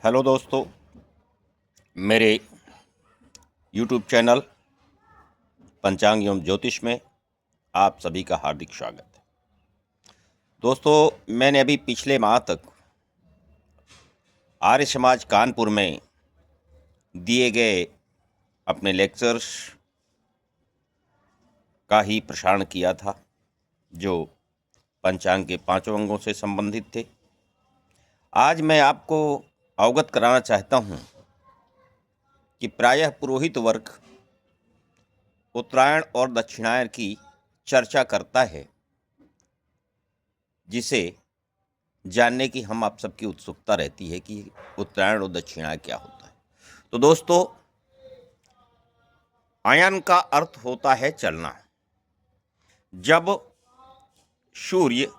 Hello दोस्तों, मेरे YouTube channel पंचांग एवं ज्योतिष में आप सभी का हार्दिक स्वागत है। दोस्तों, मैंने अभी पिछले माह तक आर्य समाज कानपुर में दिए गए अपने लेक्चर्स का ही प्रसारण किया था, जो पंचांग के 5 अंगों से संबंधित थे। आज मैं आपको अवगत कराना चाहता हूँ कि प्रायः पुरोहित वर्ग उत्तरायण और दक्षिणायन की चर्चा करता है, जिसे जानने की हम आप सबकी उत्सुकता रहती है कि उत्तरायण और दक्षिणायन क्या होता है। तो दोस्तों, अयन का अर्थ होता है चलना। जब सूर्य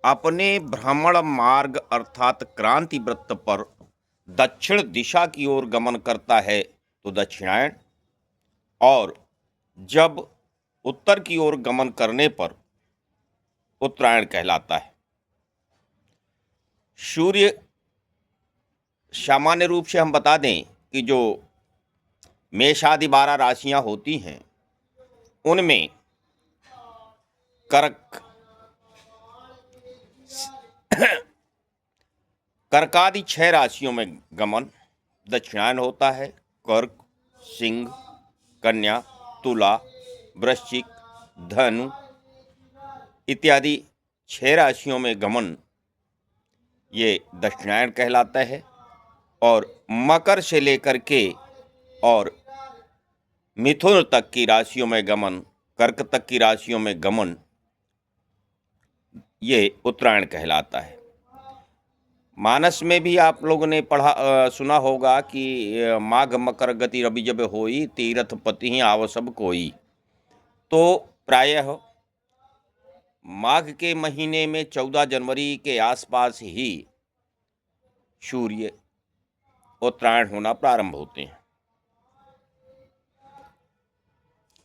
अपने भ्रमण मार्ग अर्थात क्रांति वृत्त पर दक्षिण दिशा की ओर गमन करता है तो दक्षिणायन, और जब उत्तर की ओर गमन करने पर उत्तरायण कहलाता है। सूर्य सामान्य रूप से हम बता दें कि जो मेष आदि 12 राशियां होती हैं, उनमें कर्कादि 6 राशियों में गमन दक्षिणायन होता है। कर्क, सिंह, कन्या, तुला, वृश्चिक, धनु इत्यादि 6 राशियों में गमन ये दक्षिणायन कहलाता है। और मकर से लेकर के और मिथुन तक की राशियों में गमन, कर्क तक की राशियों में गमन ये उत्तरायण कहलाता है। मानस में भी आप लोगों ने सुना होगा कि माघ मकर गति रवि जब होई, तीरथ पति ही आवसब कोई। तो प्रायः माघ के महीने में 14 जनवरी के आसपास ही सूर्य उत्तरायण होना प्रारंभ होते हैं।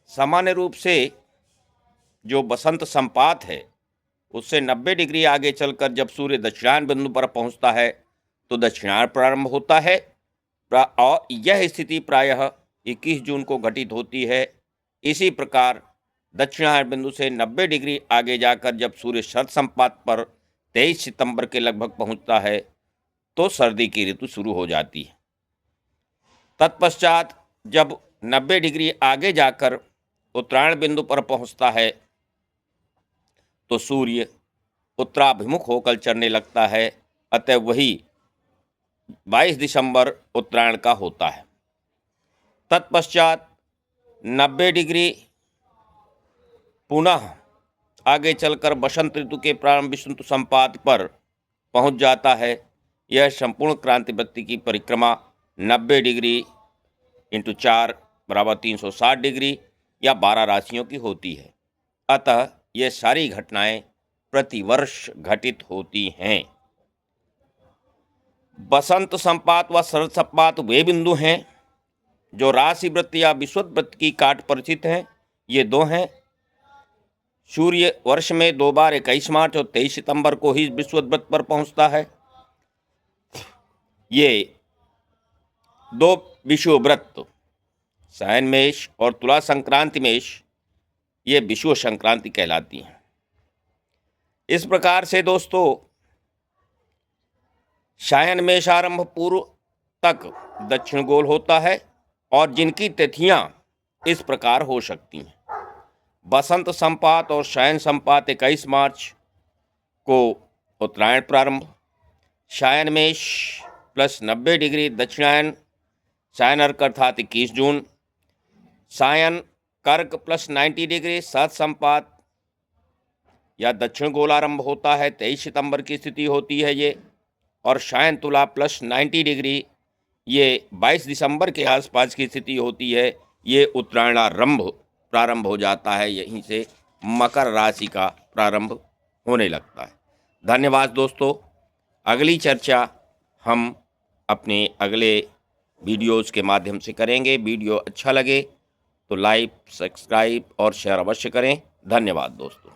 सामान्य रूप से जो बसंत संपात है, उससे 90 डिग्री आगे चलकर जब सूर्य दक्षिणायन बिंदु पर पहुंचता है तो दक्षिणायन प्रारंभ होता है। और यह स्थिति प्रायः 21 जून को घटित होती है। इसी प्रकार दक्षिणायन बिंदु से 90 डिग्री आगे जाकर जब सूर्य शरद संपात पर 23 सितंबर के लगभग पहुंचता है तो सर्दी की ऋतु शुरू हो जाती है। तत्पश्चात जब 90 डिग्री आगे जाकर उत्तरायण बिंदु पर पहुंचता है तो सूर्य उत्तराभिमुख होकर चलने लगता है। अतः वही 22 दिसंबर उत्तरायण का होता है। तत्पश्चात 90 डिग्री पुनः आगे चलकर बसंत ऋतु के प्रारंभ विषुवत संपात पर पहुंच जाता है। यह संपूर्ण क्रांति वृत्त की परिक्रमा 90 डिग्री इंटू 4 बराबर 360 डिग्री या 12 राशियों की होती है। अतः ये सारी घटनाएं प्रतिवर्ष घटित होती हैं। बसंत संपात व शरद संपात वे बिंदु हैं जो राशि वृत्त या विषुवत वृत्त की काट पर स्थित हैं। ये दो हैं। सूर्य वर्ष में 2 बार 21 मार्च और 23 सितंबर को ही विषुवत वृत्त पर पहुंचता है। ये 2 विषुव वृत्त शयन मेष और तुला संक्रांति मेष ये विषुव संक्रांति कहलाती हैं। इस प्रकार से दोस्तों, शयन मेष आरंभ पूर्व तक दक्षिण गोल होता है और जिनकी तिथियां इस प्रकार हो सकती हैं। बसंत संपात और शयन संपात 21 मार्च को उत्तरायण प्रारंभ, शयन मेष प्लस 90 डिग्री दक्षिणायन शयन अर्क अर्थात 21 जून, सायन कर्क प्लस 90 डिग्री शरद संपात या दक्षिण गोल आरंभ होता है। 23 सितंबर की स्थिति होती है ये। और शयन तुला प्लस 90 डिग्री ये 22 दिसंबर के आसपास की स्थिति होती है। ये उत्तरायणारंभ प्रारंभ हो जाता है। यहीं से मकर राशि का प्रारंभ होने लगता है। धन्यवाद दोस्तों। अगली चर्चा हम अपने अगले वीडियोज़ के माध्यम से करेंगे। वीडियो अच्छा लगे तो लाइक, सब्सक्राइब और शेयर अवश्य करें। धन्यवाद दोस्तों।